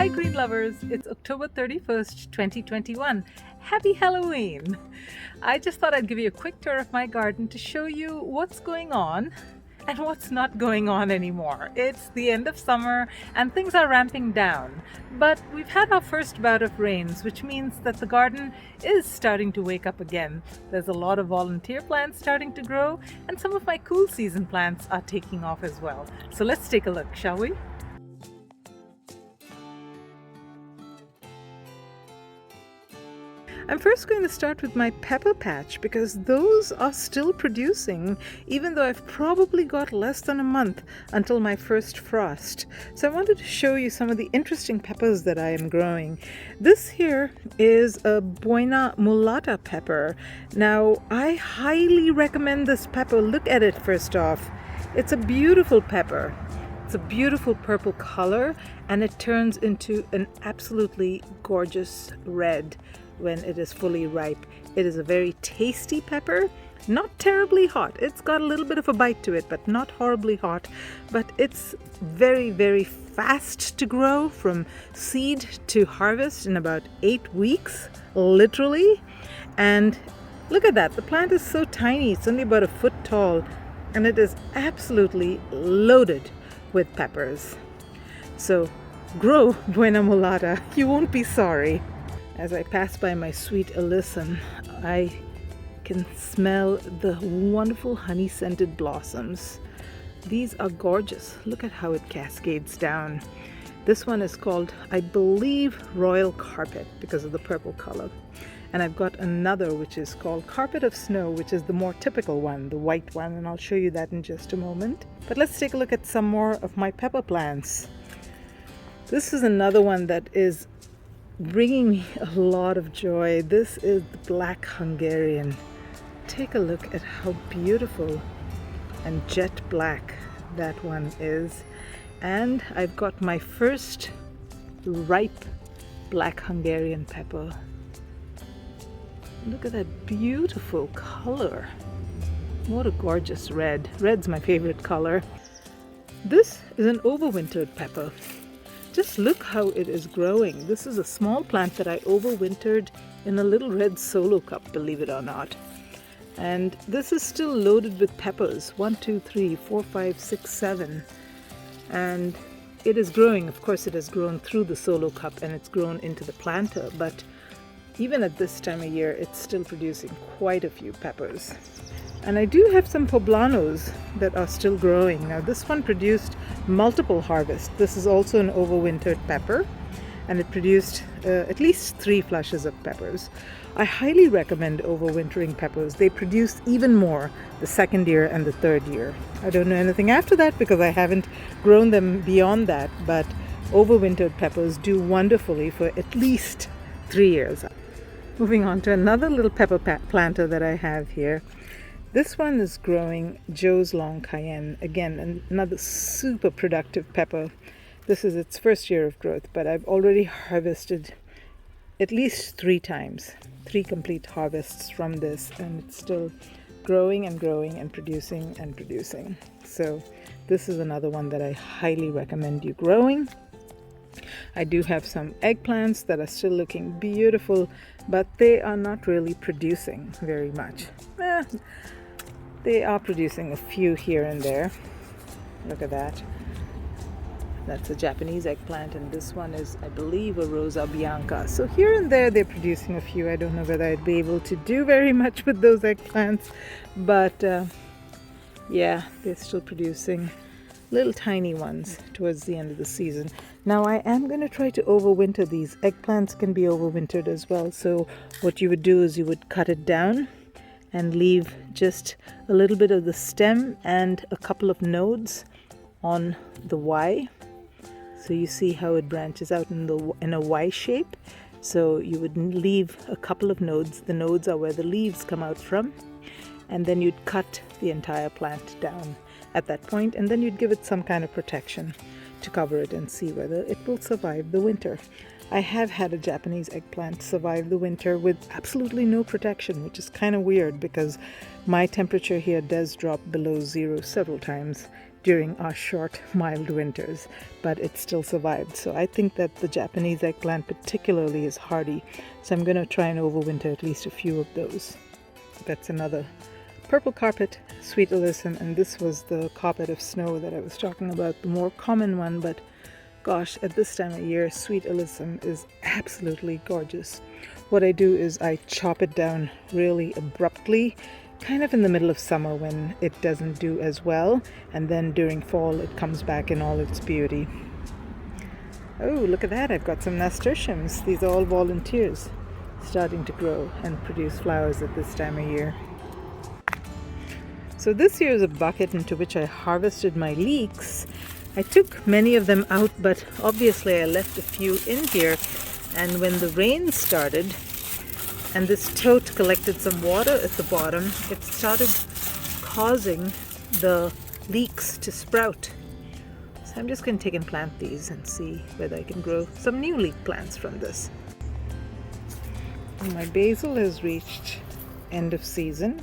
Hi green lovers, it's October 31st, 2021. Happy Halloween! I just thought I'd give you a quick tour of my garden to show you what's going on and what's not going on anymore. It's the end of summer and things are ramping down, but we've had our first bout of rains, which means that the garden is starting to wake up again. There's a lot of volunteer plants starting to grow, and some of my cool season plants are taking off as well. So let's take a look, shall we? I'm first going to start with my pepper patch because those are still producing, even though I've probably got less than a month until my first frost. So I wanted to show you some of the interesting peppers that I am growing. This here is a Buena Mulata pepper. Now, I highly recommend this pepper. Look at it first off. It's a beautiful pepper. It's a beautiful purple color, and it turns into an absolutely gorgeous red when it is fully ripe. It is a very tasty pepper, not terribly hot. It's got a little bit of a bite to it, but not horribly hot. But it's very, very fast to grow from seed to harvest in about 8 weeks, literally. And look at that, the plant is so tiny, it's only about a foot tall, and it is absolutely loaded with peppers. So grow Buena Mulata, you won't be sorry. As I pass by my sweet alyssum, I can smell the wonderful honey-scented blossoms. These are gorgeous. Look at how it cascades down. This one is called, I believe, Royal Carpet because of the purple color. And I've got another which is called Carpet of Snow, which is the more typical one, the white one, and I'll show you that in just a moment. But let's take a look at some more of my pepper plants. This is another one that is bringing me a lot of joy. This is the Black Hungarian. Take a look at how beautiful and jet black that one is. And I've got my first ripe Black Hungarian pepper. Look at that beautiful color. What a gorgeous red. Red's my favorite color. This is an overwintered pepper. Just look how it is growing. This is a small plant that I overwintered in a little red solo cup, believe it or not. And this is still loaded with peppers. 1, 2, 3, 4, 5, 6, 7. And it is growing. Of course, it has grown through the solo cup and it's grown into the planter. But even at this time of year, it's still producing quite a few peppers. And I do have some poblanos that are still growing. Now this one produced multiple harvests. This is also an overwintered pepper, and it produced at least 3 flushes of peppers. I highly recommend overwintering peppers. They produce even more the second year and the third year. I don't know anything after that because I haven't grown them beyond that, but overwintered peppers do wonderfully for at least 3 years. Moving on to another little pepper planter that I have here. This one is growing Joe's Long Cayenne. Again, another super productive pepper. This is its first year of growth, but I've already harvested at least 3 times. 3 complete harvests from this, and it's still growing and growing and producing and producing. So this is another one that I highly recommend you growing. I do have some eggplants that are still looking beautiful, but they are not really producing very much. They are producing a few here and there. Look at that. That's a Japanese eggplant, and this one is, I believe, a Rosa Bianca. So here and there they're producing a few. I don't know whether I'd be able to do very much with those eggplants, but yeah, they're still producing little tiny ones towards the end of the season. Now I am going to try to overwinter these. Eggplants can be overwintered as well. So what you would do is you would cut it down and leave just a little bit of the stem and a couple of nodes on the Y. So you see how it branches out in a Y shape. So you would leave a couple of nodes. The nodes are where the leaves come out from. And then you'd cut the entire plant down at that point, and then you'd give it some kind of protection to cover it and see whether it will survive the winter. I have had a Japanese eggplant survive the winter with absolutely no protection, which is kind of weird because my temperature here does drop below 0 several times during our short, mild winters, but it still survived. So I think that the Japanese eggplant particularly is hardy. So I'm going to try and overwinter at least a few of those. That's another purple carpet, sweet alyssum, and this was the carpet of snow that I was talking about, the more common one, but gosh, at this time of year, sweet alyssum is absolutely gorgeous. What I do is I chop it down really abruptly, kind of in the middle of summer when it doesn't do as well, and then during fall it comes back in all its beauty. Oh, look at that, I've got some nasturtiums. These are all volunteers starting to grow and produce flowers at this time of year. So this here is a bucket into which I harvested my leeks. I took many of them out, but obviously I left a few in here, and when the rain started and this tote collected some water at the bottom, it started causing the leeks to sprout. So I'm just going to take and plant these and see whether I can grow some new leek plants from this. And my basil has reached end of season.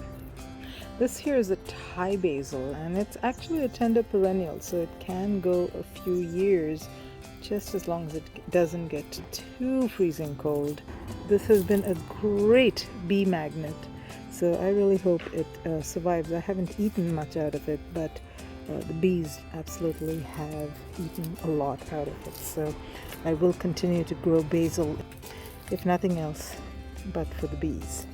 This here is a Thai basil, and it's actually a tender perennial, so it can go a few years just as long as it doesn't get too freezing cold. This has been a great bee magnet, so I really hope it survives. I haven't eaten much out of it, but the bees absolutely have eaten a lot out of it. So I will continue to grow basil, if nothing else, but for the bees.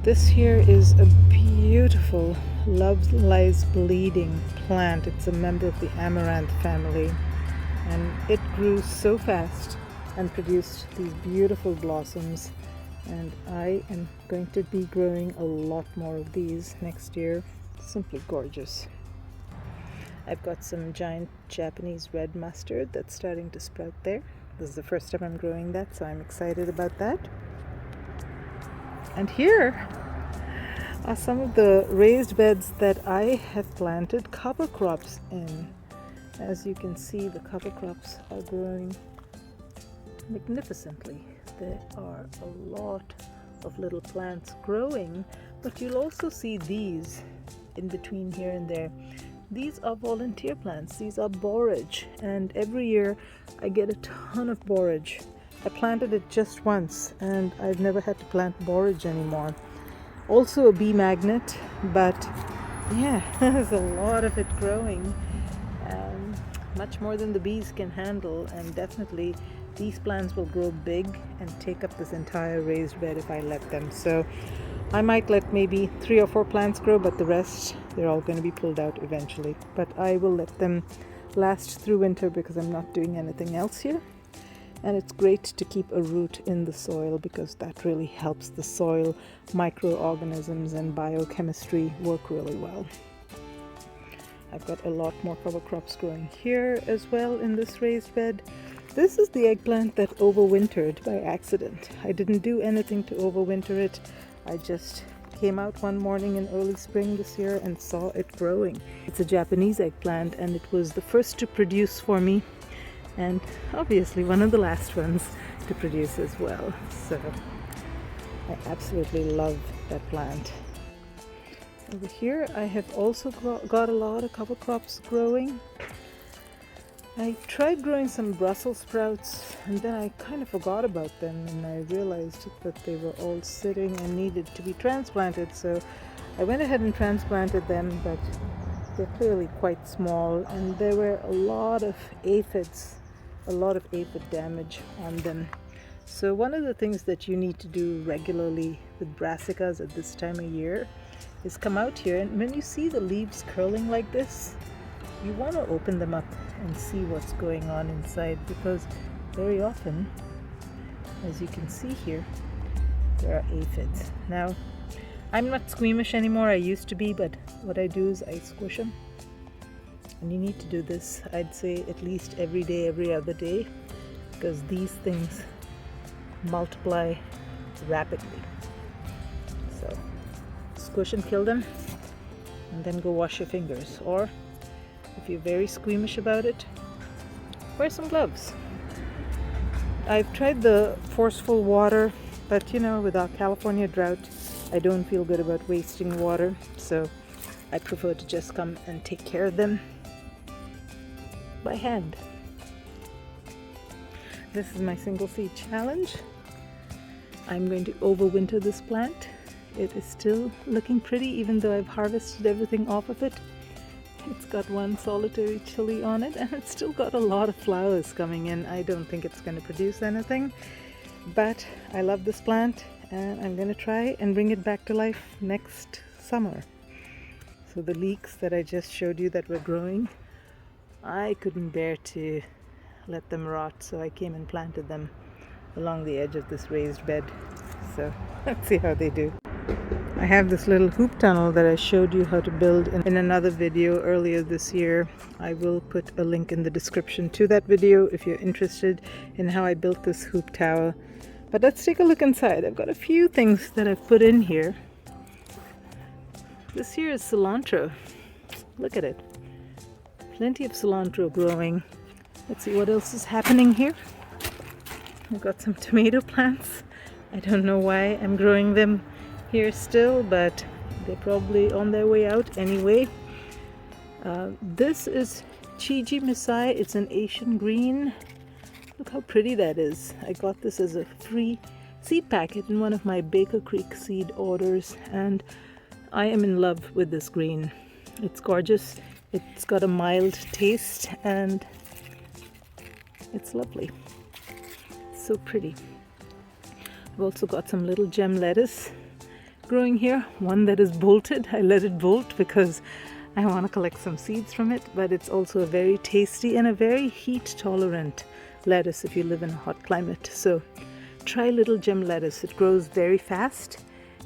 This here is a beautiful Love Lies Bleeding plant. It's a member of the amaranth family, and it grew so fast and produced these beautiful blossoms, and I am going to be growing a lot more of these next year. Simply gorgeous. I've got some giant Japanese red mustard that's starting to sprout there. This is the first time I'm growing that, so I'm excited about that. And here are some of the raised beds that I have planted cover crops in. As you can see, the cover crops are growing magnificently. There are a lot of little plants growing, but you'll also see these in between here and there. These are volunteer plants. These are borage, and every year I get a ton of borage. I planted it just once, and I've never had to plant borage anymore. Also a bee magnet, but yeah, there's a lot of it growing, much more than the bees can handle, and definitely these plants will grow big and take up this entire raised bed if I let them. So I might let maybe 3 or 4 plants grow, but the rest, they're all going to be pulled out eventually. But I will let them last through winter because I'm not doing anything else here. And it's great to keep a root in the soil because that really helps the soil microorganisms and biochemistry work really well. I've got a lot more cover crops growing here as well in this raised bed. This is the eggplant that overwintered by accident. I didn't do anything to overwinter it. I just came out one morning in early spring this year and saw it growing. It's a Japanese eggplant, and it was the first to produce for me, and obviously one of the last ones to produce as well. So I absolutely love that plant. Over here I have also got a lot of cover crops growing. I tried growing some Brussels sprouts, and then I kind of forgot about them, and I realized that they were all sitting and needed to be transplanted, so I went ahead and transplanted them, but they're clearly quite small, and there were a lot of aphids damage on them. So one of the things that you need to do regularly with brassicas at this time of year is come out here, and when you see the leaves curling like this, you want to open them up and see what's going on inside, because very often, as you can see here, there are aphids. Now, I'm not squeamish anymore. I used to be, but what I do is I squish them. And you need to do this, I'd say, at least every day, every other day, because these things multiply rapidly. So squish and kill them, and then go wash your fingers. Or if you're very squeamish about it, wear some gloves. I've tried the forceful water, but with our California drought, I don't feel good about wasting water, so I prefer to just come and take care of them by hand. This is my single seed challenge. I'm going to overwinter this plant. It is still looking pretty even though I've harvested everything off of it. It's got one solitary chili on it and it's still got a lot of flowers coming in. I don't think it's going to produce anything, but I love this plant and I'm going to try and bring it back to life next summer. So the leeks that I just showed you that were growing, I couldn't bear to let them rot, so I came and planted them along the edge of this raised bed. So let's see how they do. I have this little hoop tunnel that I showed you how to build in another video earlier this year. I will put a link in the description to that video if you're interested in how I built this hoop tower. But let's take a look inside. I've got a few things that I've put in here. This here is cilantro. Look at it. Plenty of cilantro growing. Let's see what else is happening here. I've got some tomato plants. I don't know why I'm growing them here still, but they're probably on their way out anyway. This is Chiji Misai. It's an Asian green. Look how pretty that is. I got this as a free seed packet in one of my Baker Creek seed orders, and I am in love with this green. It's gorgeous. It's got a mild taste and it's lovely. It's so pretty. I've also got some little gem lettuce growing here. One that is bolted. I let it bolt because I want to collect some seeds from it, but it's also a very tasty and a very heat tolerant lettuce if you live in a hot climate. So try little gem lettuce. It grows very fast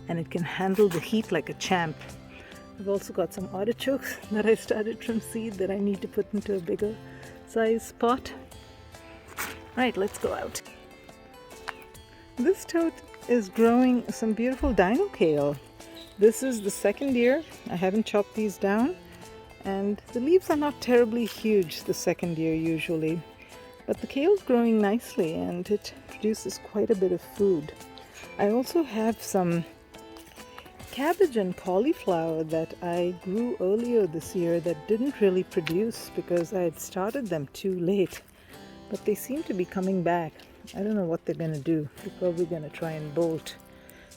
and it can handle the heat like a champ. I've also got some artichokes that I started from seed that I need to put into a bigger size pot. Right, let's go out. This tote is growing some beautiful dino kale. This is the second year. I haven't chopped these down, and the leaves are not terribly huge the second year usually, but the kale is growing nicely and it produces quite a bit of food. I also have some cabbage and cauliflower that I grew earlier this year that didn't really produce because I had started them too late, but they seem to be coming back. I don't know what they're going to do. They're probably going to try and bolt,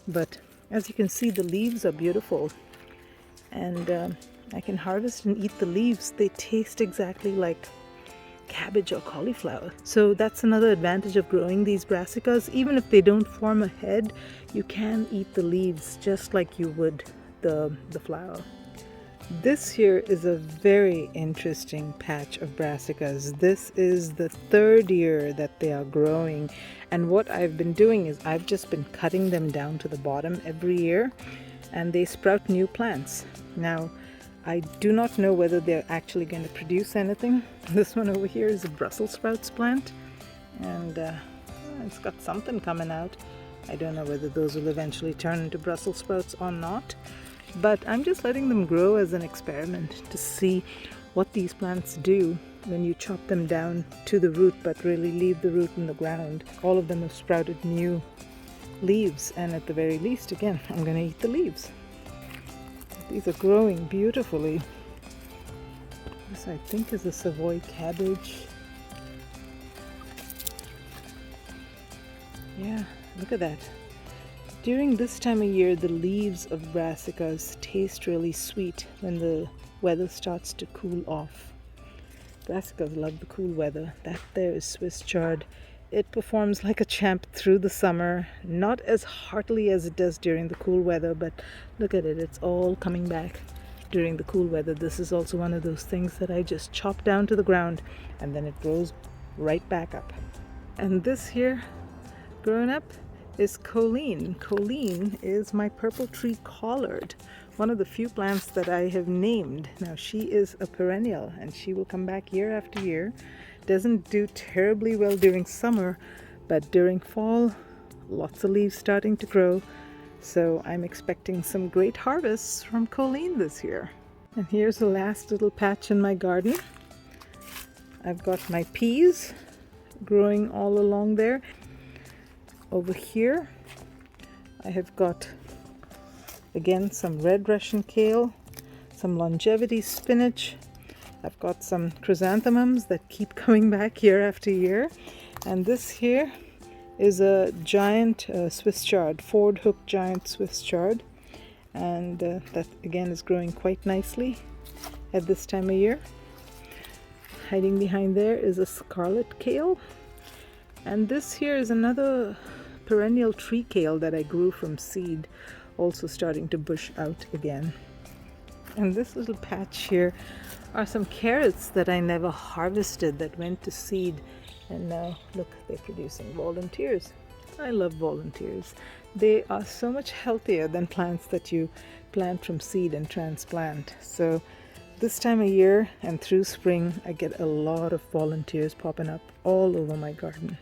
but as you can see, the leaves are beautiful, and I can harvest and eat the leaves. They taste exactly like cabbage or cauliflower. So that's another advantage of growing these brassicas. Even if they don't form a head, you can eat the leaves just like you would the flower. This here is a very interesting patch of brassicas. This is the third year that they are growing, and what I've been doing is I've just been cutting them down to the bottom every year and they sprout new plants. Now I do not know whether they're actually going to produce anything. This one over here is a Brussels sprouts plant, and it's got something coming out. I don't know whether those will eventually turn into Brussels sprouts or not, but I'm just letting them grow as an experiment to see what these plants do when you chop them down to the root but really leave the root in the ground. All of them have sprouted new leaves, and at the very least, again, I'm going to eat the leaves. These are growing beautifully. This I think is a Savoy cabbage. Yeah, look at that. During this time of year, the leaves of brassicas taste really sweet when the weather starts to cool off. Brassicas love the cool weather. That there is Swiss chard. It performs like a champ through the summer, not as heartily as it does during the cool weather, but look at it, it's all coming back during the cool weather. This is also one of those things that I just chop down to the ground and then it grows right back up. And this here, growing up, is Colleen. Colleen is my purple tree collard, one of the few plants that I have named. Now she is a perennial and she will come back year after year. Doesn't do terribly well during summer, but during fall, lots of leaves starting to grow. So I'm expecting some great harvests from Colleen this year. And here's the last little patch in my garden. I've got my peas growing all along there. Over here, I have got, again, some red Russian kale, some longevity spinach. I've got some chrysanthemums that keep coming back year after year. And this here is a giant Swiss chard, Ford hook giant Swiss chard. And that again is growing quite nicely at this time of year. Hiding behind there is a scarlet kale. And this here is another perennial tree kale that I grew from seed, also starting to bush out again. And this little patch here are some carrots that I never harvested that went to seed, and now look, they're producing volunteers. I love volunteers. They are so much healthier than plants that you plant from seed and transplant. So this time of year and through spring, I get a lot of volunteers popping up all over my garden.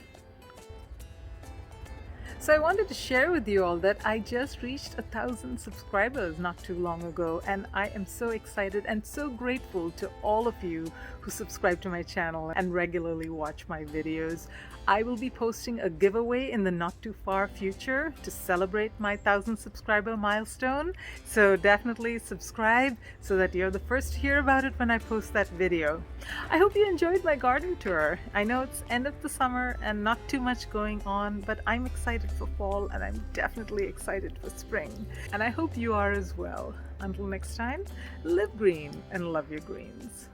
So I wanted to share with you all that I just reached 1,000 subscribers not too long ago, and I am so excited and so grateful to all of you who subscribe to my channel and regularly watch my videos. I will be posting a giveaway in the not too far future to celebrate my 1,000 subscriber milestone. So definitely subscribe so that you're the first to hear about it when I post that video. I hope you enjoyed my garden tour. I know it's end of the summer and not too much going on, but I'm excited for fall and I'm definitely excited for spring. And I hope you are as well. Until next time, live green and love your greens.